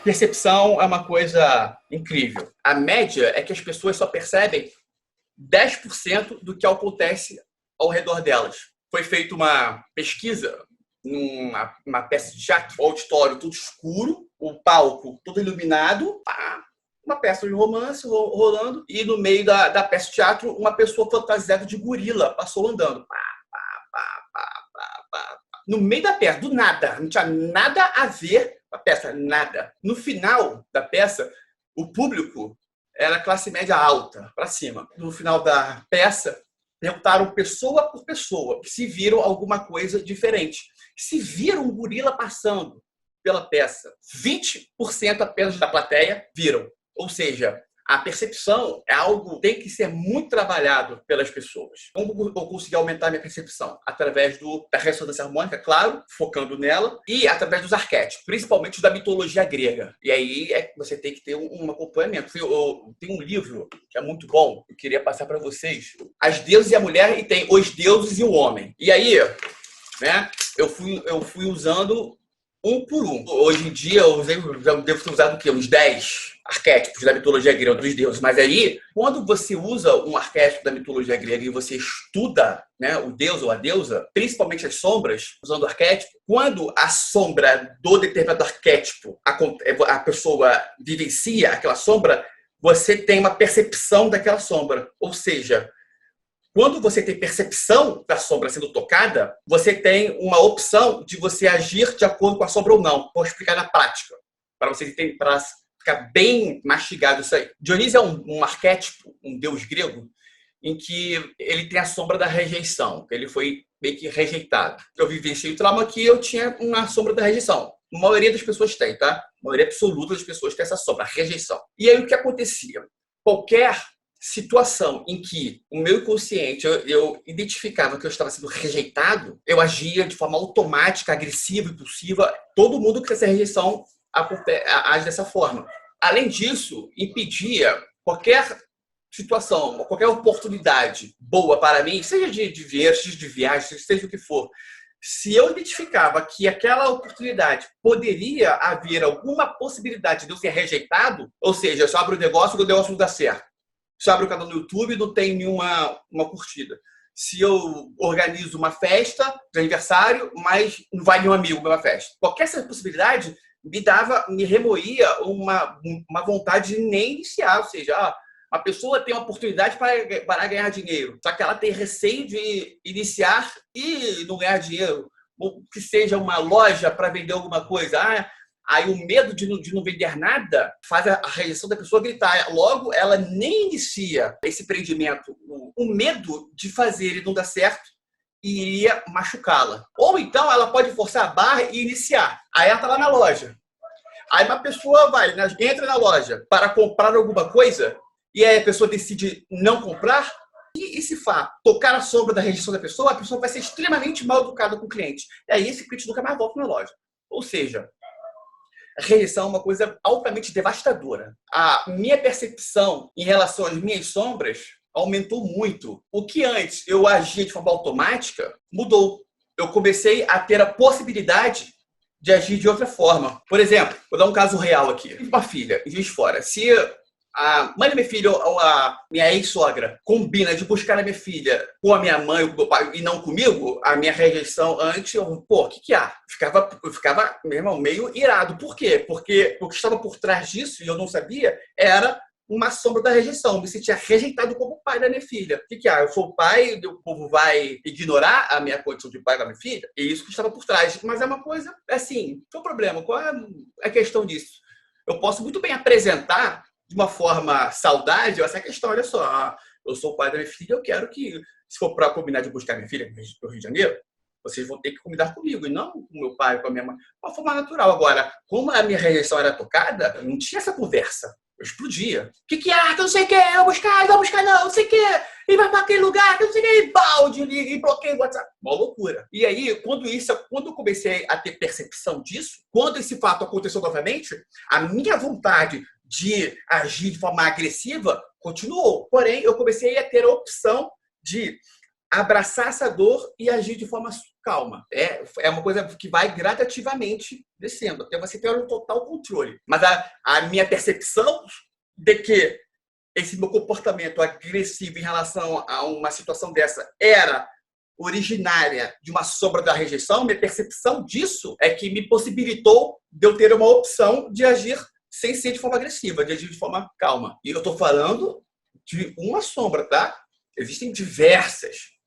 Percepção é uma coisa incrível. A média é que as pessoas só percebem 10% do que acontece ao redor delas. Foi feita uma pesquisa numa peça de teatro, o auditório tudo escuro, o palco todo iluminado, uma peça de romance rolando, e no meio da peça de teatro, uma pessoa fantasiada de gorila passou andando. No meio da peça, do nada, não tinha nada a ver com a peça, nada. No final da peça, o público era classe média alta, para cima. No final da peça, perguntaram pessoa por pessoa se viram alguma coisa diferente. Se viram um gorila passando pela peça, 20% apenas da plateia viram. Ou seja, a percepção é algo que tem que ser muito trabalhado pelas pessoas. Como eu consegui aumentar minha percepção? Através da ressonância harmônica, claro, focando nela, e através dos arquétipos, principalmente da mitologia grega. E aí você tem que ter um acompanhamento. Tem um livro que é muito bom, eu queria passar para vocês. As Deusas e a Mulher, e tem Os Deuses e o Homem. E aí, né, eu fui usando um por um. Hoje em dia, eu devo ter usado o quê? Uns 10 arquétipos da mitologia grega dos deuses. Mas aí, quando você usa um arquétipo da mitologia grega e você estuda, né, o deus ou a deusa, principalmente as sombras, usando o arquétipo, quando a sombra do determinado arquétipo, a pessoa vivencia aquela sombra, você tem uma percepção daquela sombra. Ou seja, quando você tem percepção da sombra sendo tocada, você tem uma opção de você agir de acordo com a sombra ou não. Vou explicar na prática, para vocês entenderem, para ficar bem mastigado isso aí. Dionísio é um arquétipo, um deus grego, em que ele tem a sombra da rejeição. Ele foi meio que rejeitado. Eu vivenciei o trauma que eu tinha uma sombra da rejeição. A maioria das pessoas tem, tá? A maioria absoluta das pessoas tem essa sombra, a rejeição. E aí o que acontecia? Qualquer situação em que o meu inconsciente eu identificava que eu estava sendo rejeitado, eu agia de forma automática, agressiva, impulsiva. Todo mundo que tem essa rejeição age dessa forma. Além disso, impedia qualquer situação, qualquer oportunidade boa para mim, seja de viagem, seja o que for. Se eu identificava que aquela oportunidade poderia haver alguma possibilidade de eu ser rejeitado, ou seja, se eu abro um negócio e o negócio não dá certo, se eu abro o canal no YouTube, não tem nenhuma curtida. Se eu organizo uma festa de aniversário, mas não vai nenhum amigo para uma festa. Qualquer essa possibilidade me remoía uma vontade de nem iniciar. Ou seja, uma pessoa tem uma oportunidade para ganhar dinheiro, só que ela tem receio de iniciar e não ganhar dinheiro. Ou que seja uma loja para vender alguma coisa. Aí o medo de não vender nada faz a rejeição da pessoa gritar. Logo, ela nem inicia esse empreendimento. O medo de fazer e não dar certo iria machucá-la. Ou então ela pode forçar a barra e iniciar. Aí ela está lá na loja. Aí uma pessoa entra na loja para comprar alguma coisa e aí a pessoa decide não comprar. E se tocar a sombra da rejeição da pessoa, a pessoa vai ser extremamente mal educada com o cliente. E aí esse cliente nunca mais volta na loja. Ou seja, a rejeição é uma coisa altamente devastadora. A minha percepção em relação às minhas sombras aumentou muito. O que antes eu agia de forma automática mudou. Eu comecei a ter a possibilidade de agir de outra forma. Por exemplo, vou dar um caso real aqui. Uma filha, em Juiz de Fora. Se a mãe da minha filha ou a minha ex-sogra combina de buscar a minha filha com a minha mãe ou com o meu pai e não comigo, a minha rejeição antes, o que há? Eu ficava meio irado. Por quê? Porque o que estava por trás disso, e eu não sabia, era uma sombra da rejeição. Eu me sentia rejeitado como pai da minha filha. O que há? Eu sou o pai, o povo vai ignorar a minha condição de pai da minha filha? É isso que estava por trás. Mas é uma coisa, assim, qual é o problema? Qual é a questão disso? Eu posso muito bem apresentar de uma forma saudável essa questão. Olha só, eu sou o pai da minha filha, eu quero que, se for para combinar de buscar minha filha no Rio de Janeiro, vocês vão ter que combinar comigo, e não com o meu pai, com a minha mãe. De uma forma natural. Agora, como a minha rejeição era tocada, não tinha essa conversa. Eu explodia. O que há? Que eu não sei o que, eu vou buscar não sei o que, e vai para aquele lugar, que eu não sei o que, e balde, e bloqueio o WhatsApp. Uma loucura. E aí, quando eu comecei a ter percepção disso, quando esse fato aconteceu novamente, a minha vontade de agir de forma agressiva continuou. Porém, eu comecei a ter a opção de abraçar essa dor e agir de forma calma. É uma coisa que vai gradativamente descendo, até você ter um total controle. Mas a minha percepção de que esse meu comportamento agressivo em relação a uma situação dessa era originária de uma sombra da rejeição, minha percepção disso é que me possibilitou de eu ter uma opção de agir sem ser de forma agressiva, de agir de forma calma. E eu estou falando de uma sombra, tá? Existem diversas.